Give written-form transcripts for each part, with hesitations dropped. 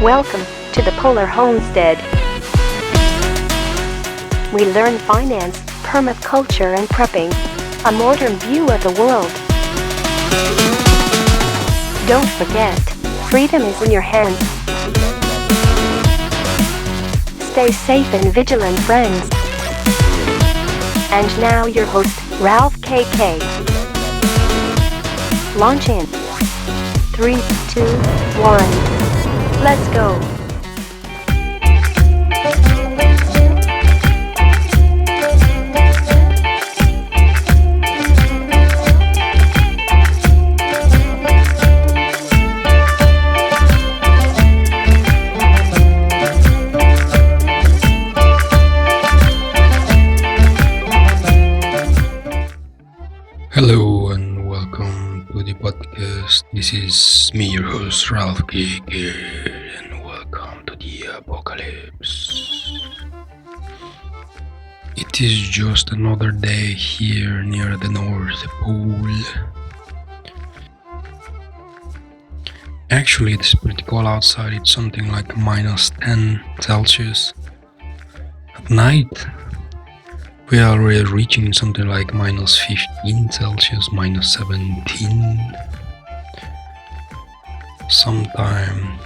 Welcome to the Polar Homestead. We learn finance, permaculture and prepping, a modern view of the world. Don't forget, freedom is in your hands. Stay safe and vigilant, friends. And now your host, Ralph KK. Launch in 3, 2, 1. Let's go. Hello and welcome to the podcast. This is me, your host, Ralph KK, and welcome to the apocalypse. It is just another day here near the North Pole. Actually, it's pretty cold outside. It's something like minus 10 Celsius. At night, we are already reaching something like minus 15 Celsius, minus 17. Sometime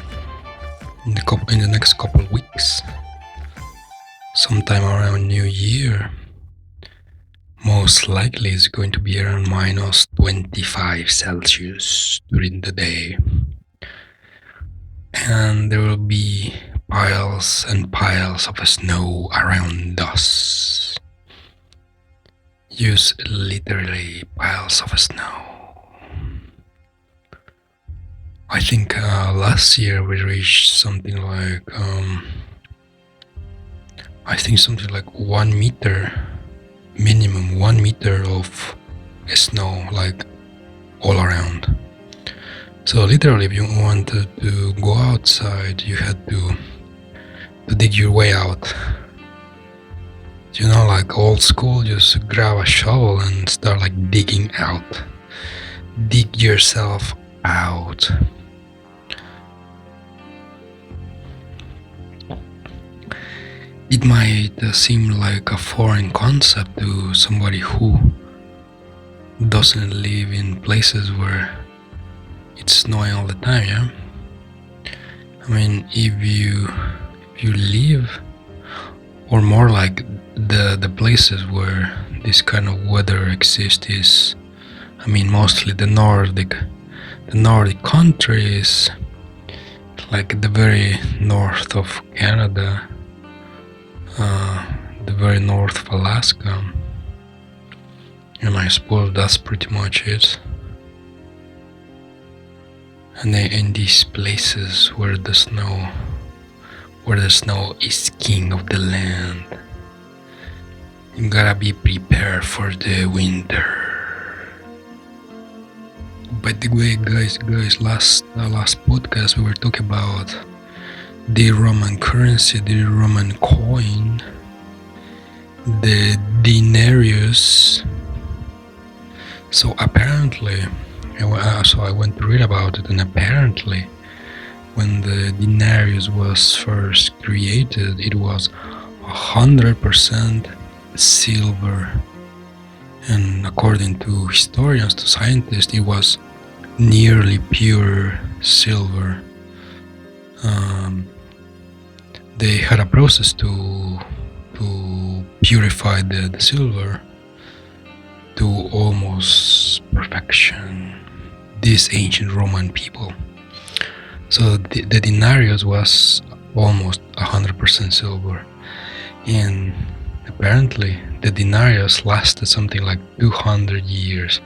in the next couple of weeks, sometime around New Year, most likely it's going to be around minus 25 Celsius during the day. And there will be piles and piles of snow around us. Use literally piles of snow. I think last year we reached something like 1 meter, minimum 1 meter of snow, like all around. So literally, if you wanted to go outside, you had to dig your way out. You know, like old school, just grab a shovel and start like digging out. Dig yourself out. It might seem like a foreign concept to somebody who doesn't live in places where it's snowing all the time, yeah? I mean, if you live, or more like the places where this kind of weather exists is, I mean, mostly the Nordic countries, like the very north of Canada, the very north of Alaska, and I suppose that's pretty much it. And in these places where the snow is king of the land, you gotta be prepared for the winter. By the way, guys, last podcast we were talking about the Roman currency, the Roman coin, the denarius. So apparently, I went to read about it, and apparently, when the denarius was first created, it was 100% silver, and according to historians, to scientists, it was nearly pure silver. They had a process to purify the silver to almost perfection. These ancient Roman people. So the denarius was almost 100% silver, and apparently the denarius lasted something like 200 years,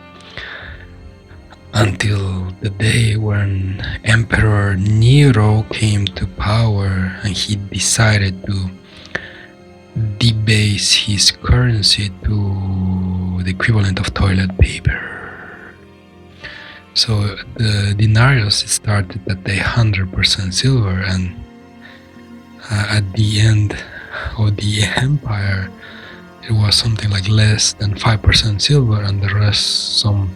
until the day when Emperor Nero came to power and he decided to debase his currency to the equivalent of toilet paper. So the denarius started at 100% silver, and at the end of the empire, it was something like less than 5% silver, and the rest some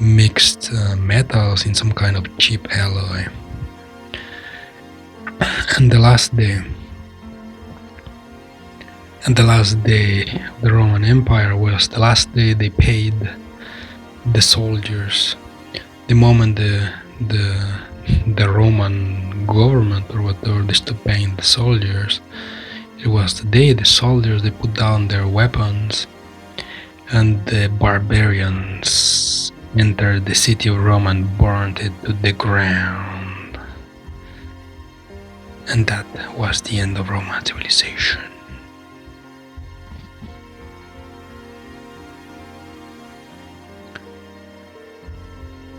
mixed metals in some kind of cheap alloy. And the last day of the Roman Empire was the last day they paid the soldiers. The moment the Roman government or whatever they stopped paying the soldiers, it was the day the soldiers they put down their weapons and the barbarians entered the city of Rome and burned it to the ground. And that was the end of Roman civilization.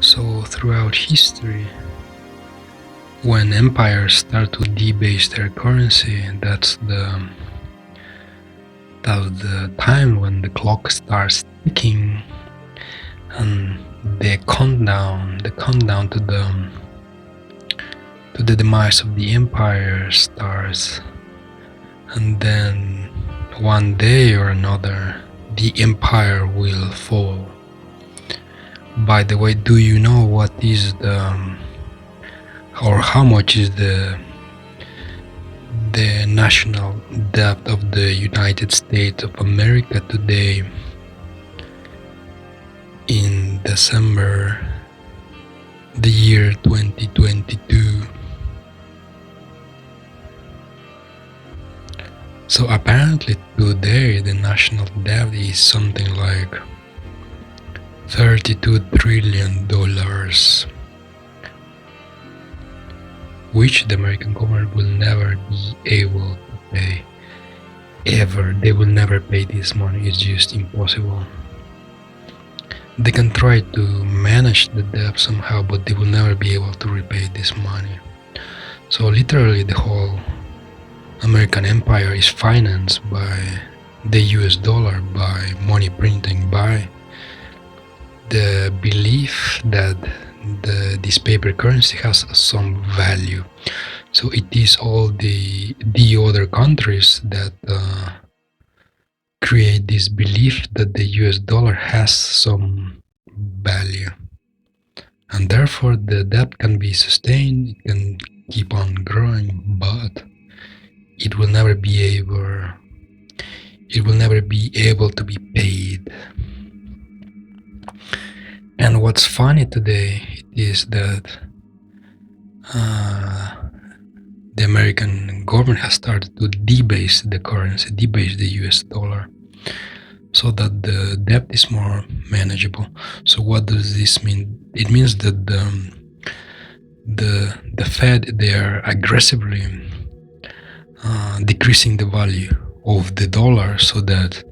So throughout history, when empires start to debase their currency, that's the time when the clock starts ticking and the countdown to the demise of the empire starts. And then one day or another the empire will fall. By the way, do you know what is or how much is the national debt of the United States of America today in December the year 2022? So apparently today the national debt is something like $32 trillion, which the American government will never be able to pay. Ever. They will never pay this money. It's just impossible. They can try to manage the debt somehow, but they will never be able to repay this money. So literally the whole American empire is financed by the US dollar, by money printing, by the belief that this paper currency has some value. So it is all the other countries that create this belief that the US dollar has some value, and therefore the debt can be sustained, it can keep on growing, but it will never be able to be paid. And what's funny today is that the American government has started to debase the currency, debase the US dollar, so that the debt is more manageable. So what does this mean? It means that the Fed, they are aggressively decreasing the value of the dollar, so that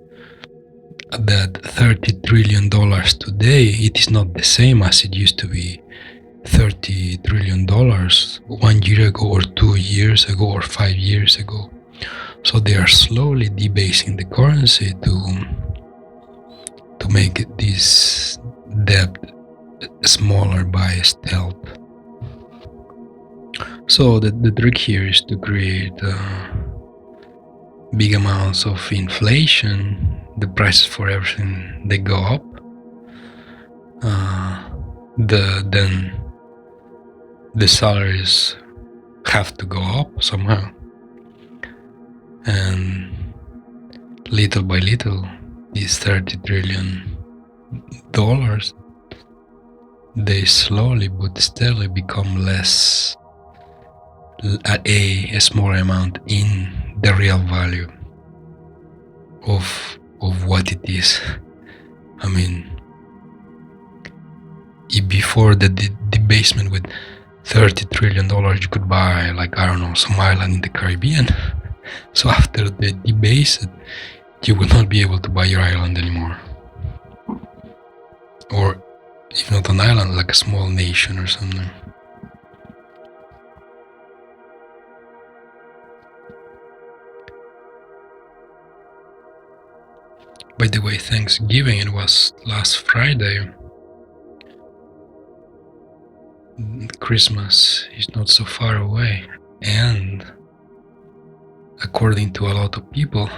$30 trillion today, it is not the same as it used to be $30 trillion 1 year ago or 2 years ago or 5 years ago. So they are slowly debasing the currency to make this debt smaller by stealth. So the trick here is to create big amounts of inflation. The prices for everything, they go up. Then the salaries have to go up somehow, and little by little, these $30 trillion, they slowly but steadily become less, a smaller amount in the real value of what it is. I mean, if before the debasement with $30 trillion, you could buy, like, I don't know, some island in the Caribbean. So after they debase it, you will not be able to buy your island anymore. Or if not an island, like a small nation or something. By the way, Thanksgiving, it was last Friday. Christmas is not so far away, and according to a lot of people,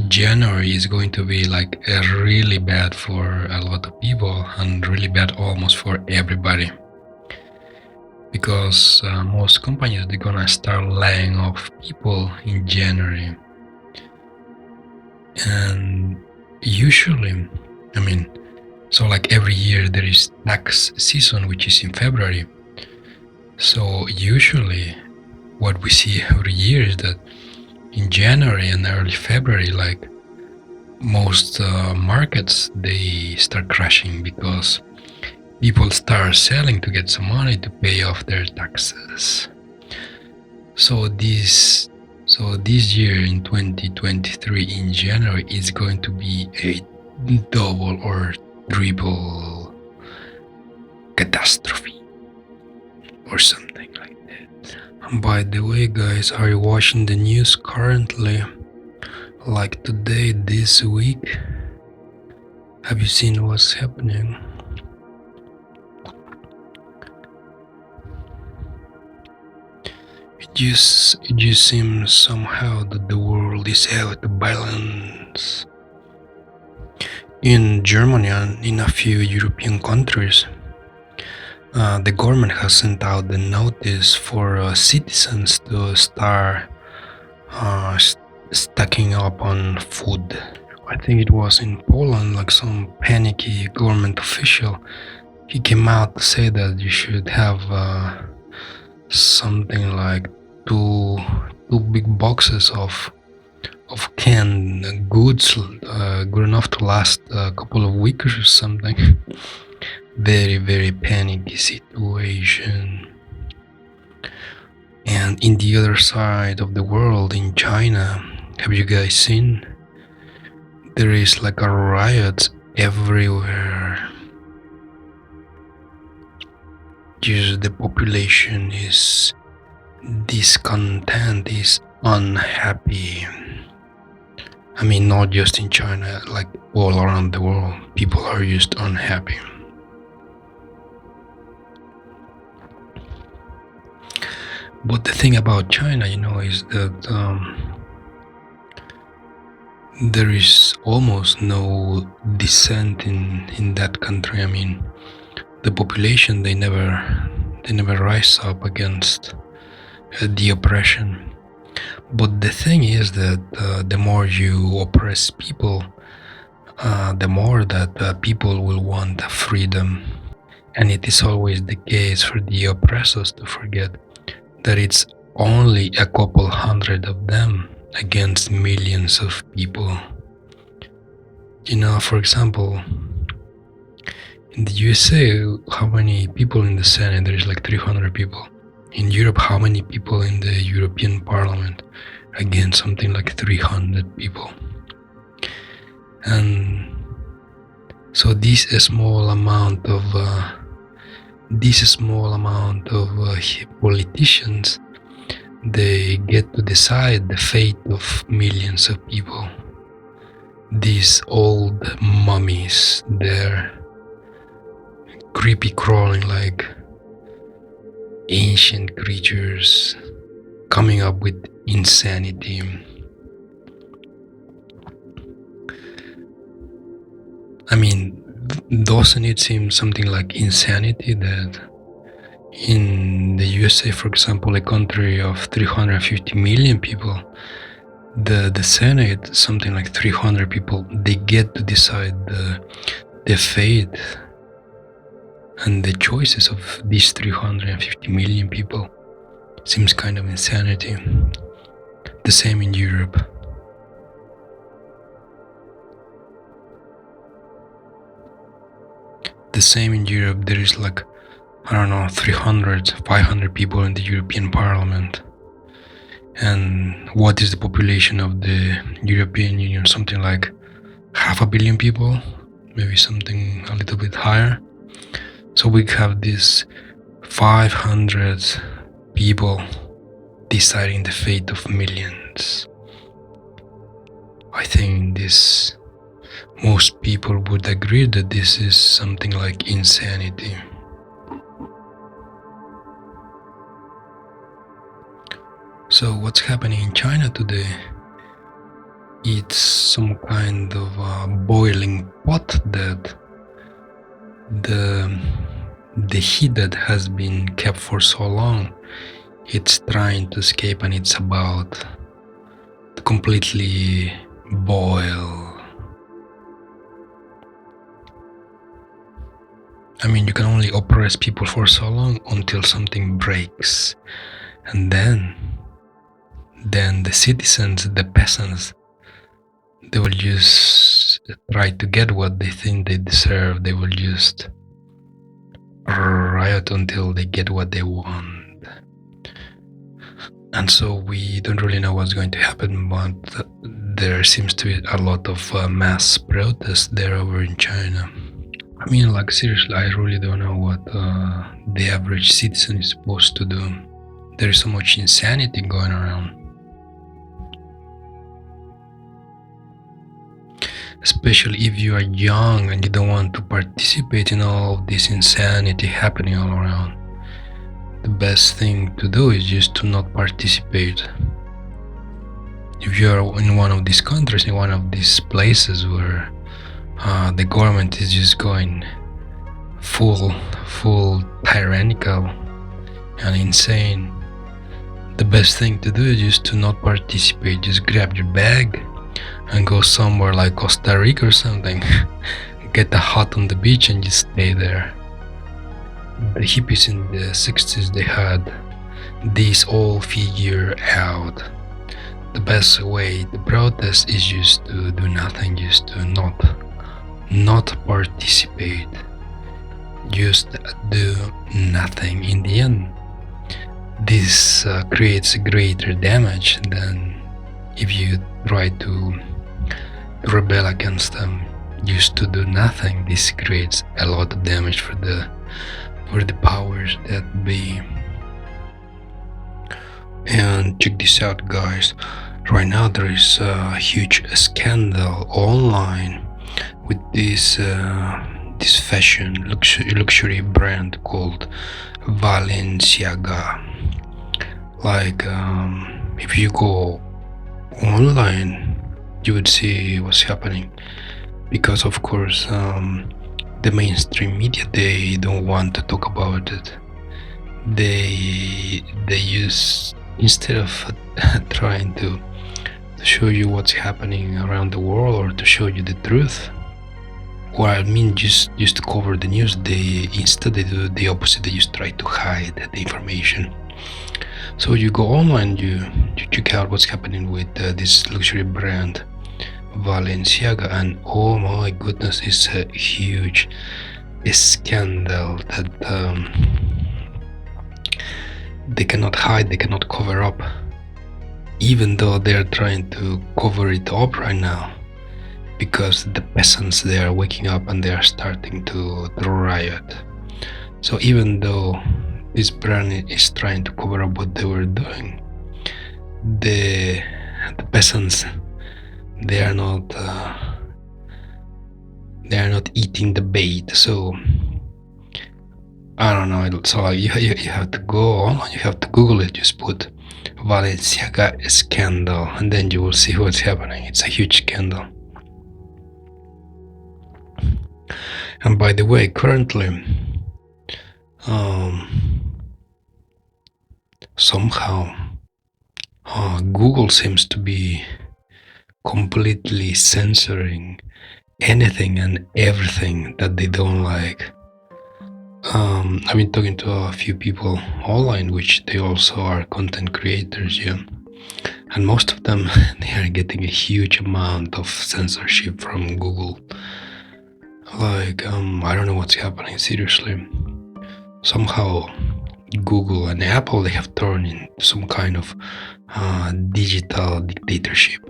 January is going to be like really bad for a lot of people and really bad almost for everybody. because most companies, they're gonna start laying off people in January. And usually, I mean, so like every year there is tax season, which is in February. So usually what we see every year is that in January and early February, like most markets, they start crashing because people start selling to get some money to pay off their taxes. So this year in 2023 in January is going to be a double or triple catastrophe or something like that. And by the way, guys, are you watching the news currently? Like today, this week? Have you seen what's happening? It just seems somehow that the world is out of balance. In Germany and in a few European countries, the government has sent out the notice for citizens to start stacking up on food. I think it was in Poland, like some panicky government official, he came out to say that you should have something like two big boxes of canned goods, good enough to last a couple of weeks or something. Very, very panicky situation. And in the other side of the world, in China, have you guys seen? There is like a riot everywhere. Just the population is discontent, is unhappy. I mean, not just in China, like all around the world, people are just unhappy. But the thing about China, is that there is almost no dissent in that country. I mean, the population, they never rise up against the oppression. But the thing is that the more you oppress people, the more that people will want freedom. And it is always the case for the oppressors to forget that it's only a couple hundred of them against millions of people. For example, in the USA, how many people in the Senate? There is like 300 people. In Europe, how many people in the European Parliament? Again, something like 300 people. And so this small amount of politicians, they get to decide the fate of millions of people. These old mummies, they're creepy crawling like ancient creatures, coming up with insanity. I mean, doesn't it seem something like insanity that in the USA, for example, a country of 350 million people, the Senate, something like 300 people, they get to decide the fate and the choices of these 350 million people. Seems kind of insanity. The same in Europe. There is like, 300, 500 people in the European Parliament. And what is the population of the European Union? Something like 500 million people, maybe something a little bit higher. So we have these 500 people deciding the fate of millions. I think most people would agree that this is something like insanity. So what's happening in China today? It's some kind of a boiling pot that the heat that has been kept for so long, it's trying to escape, and it's about to completely boil. I mean, you can only oppress people for so long until something breaks. And then the citizens, the peasants, they will just try to get what they think they deserve. They will just riot until they get what they want. And so we don't really know what's going to happen, but there seems to be a lot of mass protests there over in China. I mean, like, seriously, I really don't know what the average citizen is supposed to do. There is so much insanity going around. Especially if you are young and you don't want to participate in all of this insanity happening all around. The best thing to do is just to not participate. If you are in one of these countries, in one of these places where the government is just going full tyrannical and insane, the best thing to do is just to not participate. Just grab your bag and go somewhere like Costa Rica or something. Get a hut on the beach and just stay there. The hippies in the 60s, they had this all figured out. The best way to protest is just to do nothing, just to not participate, just do nothing. In the end, this creates greater damage than if you try to rebel against them. Just to do nothing, this creates a lot of damage for the powers that be. And check this out, guys. Right now there is a huge scandal online with this fashion luxury brand called Balenciaga. Like, if you go online, you would see what's happening, because of course the mainstream media, they don't want to talk about it. They use, instead of trying to show you what's happening around the world or to show you the truth, or I mean just to cover the news, they do the opposite. They just try to hide the information. So you go online, you check out what's happening with this luxury brand Balenciaga, and oh my goodness, it's a huge scandal that they cannot hide, they cannot cover up, even though they're trying to cover it up right now, because the peasants, they are waking up and they are starting to riot. So even though this brand is trying to cover up what they were doing, the peasants, they are not eating the bait. So I don't know. So you have to go online, you have to Google it. Just put Balenciaga scandal, and then you will see what's happening. It's a huge scandal. And by the way, currently, somehow Google seems to be completely censoring anything and everything that they don't like. I've been talking to a few people online, which they also are content creators, yeah, and most of them, they are getting a huge amount of censorship from Google. Like, I don't know what's happening, seriously. Somehow Google and Apple, they have turned into some kind of digital dictatorship.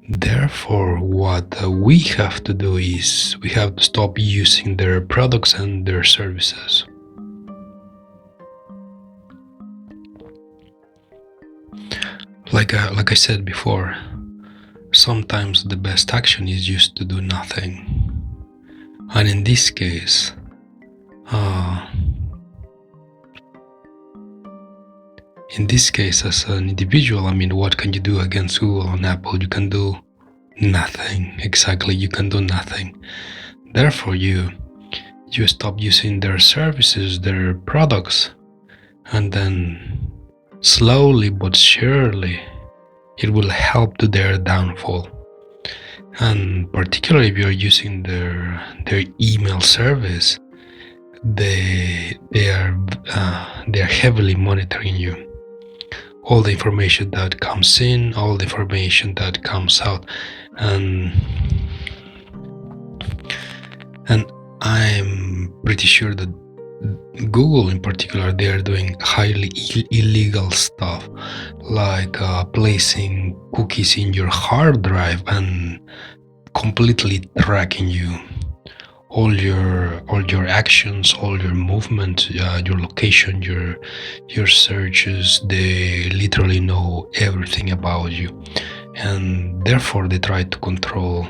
Therefore, what we have to do is we have to stop using their products and their services. Like I said before, sometimes the best action is just to do nothing. And in this case, as an individual, I mean, what can you do against Google and Apple? You can do nothing. Exactly, you can do nothing. Therefore, you you stop using their services, their products, and then slowly but surely it will help to their downfall. And particularly if you're using their email service, they are heavily monitoring you. All the information that comes in, all the information that comes out, and I'm pretty sure that Google in particular, they are doing highly illegal stuff, like placing cookies in your hard drive and completely tracking you, all your actions, all your movements, your location, your searches. They literally know everything about you, and therefore they try to control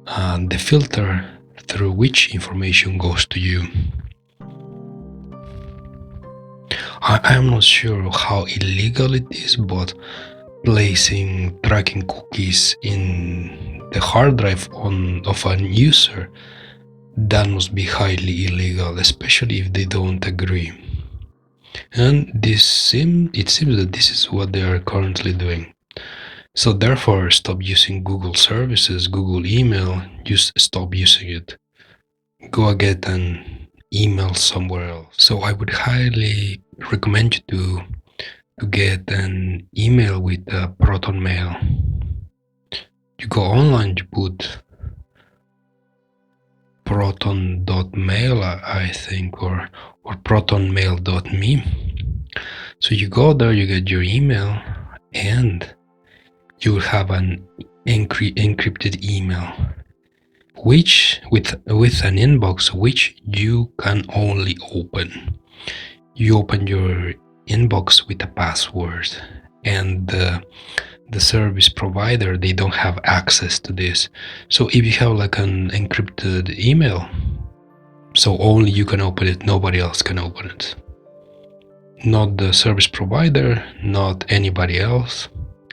the filter through which information goes to you. I'm not sure how illegal it is, but placing tracking cookies in the hard drive of an user, that must be highly illegal, especially if they don't agree. And it seems that this is what they are currently doing. So therefore, stop using Google services, Google email, just stop using it. Go get an email somewhere else. So I would highly recommend you to get an email with Proton Mail. You go online, you put proton.mail, I think, or protonmail.me. So you go there, you get your email, and you will have an encrypted email, which with an inbox which you can only open. You open your inbox with a password, and the service provider, they don't have access to this. So if you have like an encrypted email, so only you can open it, nobody else can open it. Not the service provider, not anybody else,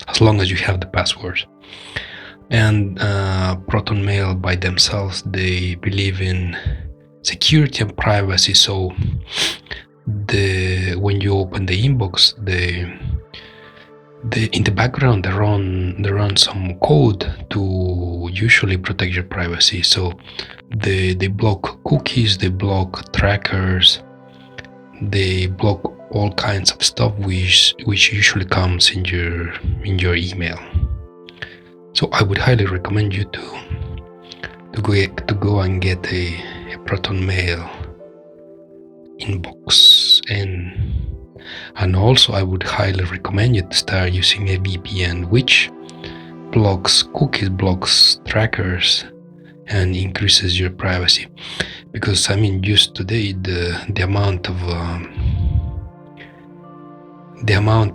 as long as you have the password. And Proton Mail by themselves, they believe in security and privacy. So when you open the inbox, in the background they run some code to usually protect your privacy. So they block cookies, they block trackers, they block all kinds of stuff which usually comes in your email. So I would highly recommend you to go and get a Proton Mail inbox, and also I would highly recommend you to start using a VPN which blocks cookies, blocks trackers, and increases your privacy. Because I mean, just today the amount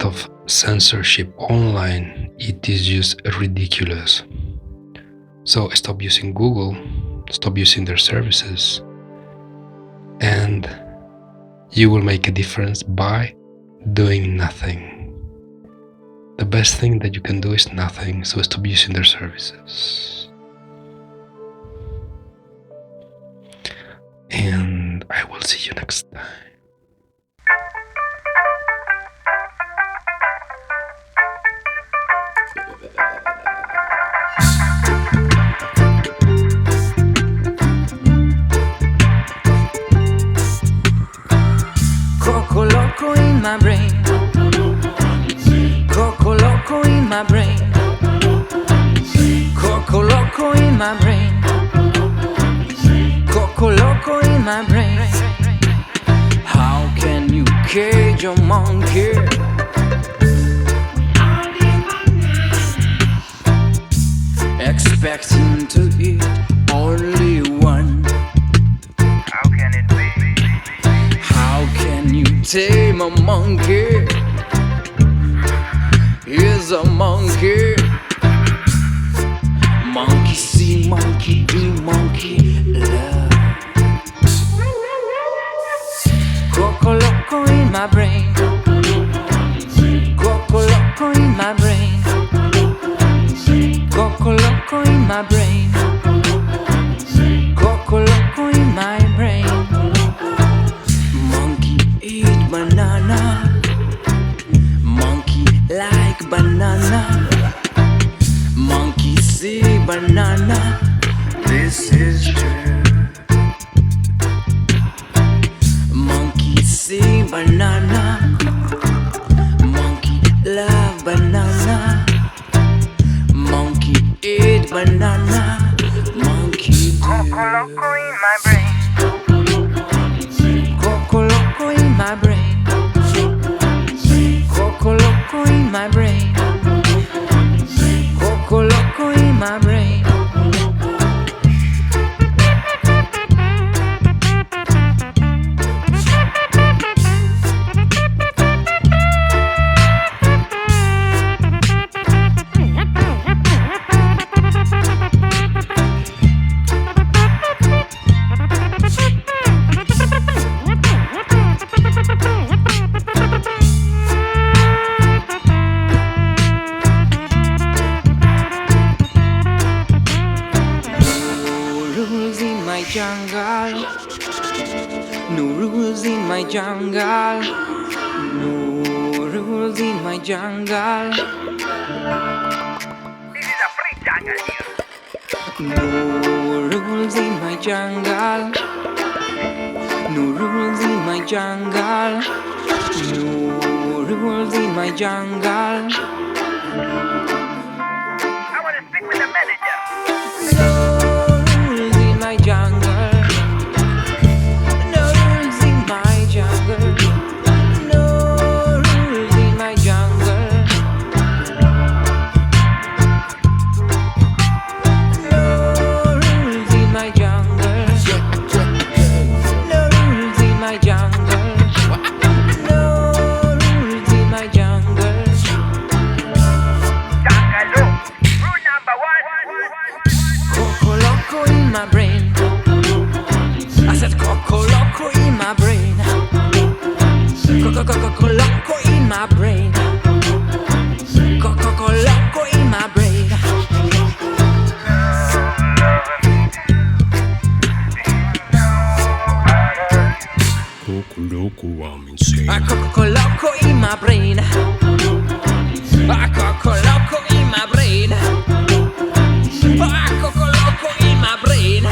of censorship online, it is just ridiculous. So stop using Google, stop using their services, and you will make a difference by doing nothing. The best thing that you can do is nothing, so stop using their services. And I will see you next time. Coco Loco in my brain. Coco Loco in my brain. Coco Loco in my brain. Coco Loco in my brain. How can you cage a monkey? Expecting to eat only one. How can it be? How can you tame a monkey? He's a monkey. Monkey see, monkey do, monkey love. Coco Loco in my brain. Coco Loco in my brain. Coco Loco in my brain. Coco Loco in my brain. banana. Monkey love banana. Monkey eat banana. Monkey Coco Loco in my brain. Coco Loco in my brain. Coco Loco in my brain. Coco Loco in my brain. Jungle, no rules in my jungle, no rules in my jungle, This is a free jungle here. no rules in my jungle, no rules in my jungle, no rules in my jungle. I want to speak with the manager. No rules in my jungle. No rules in my jungle. No rules in my jungle. No rules in my jungle. No rules in my jungle. No rules in my jungle. Jungle. Rule number one. Coco Loco in my brain. I said Coco Loco in my brain. Coco Loco in my brain. Coco Loco in my brain. Coco Loco, I'm insane. Coco Loco in my brain. Coco Loco in my brain. Coco Loco in my brain.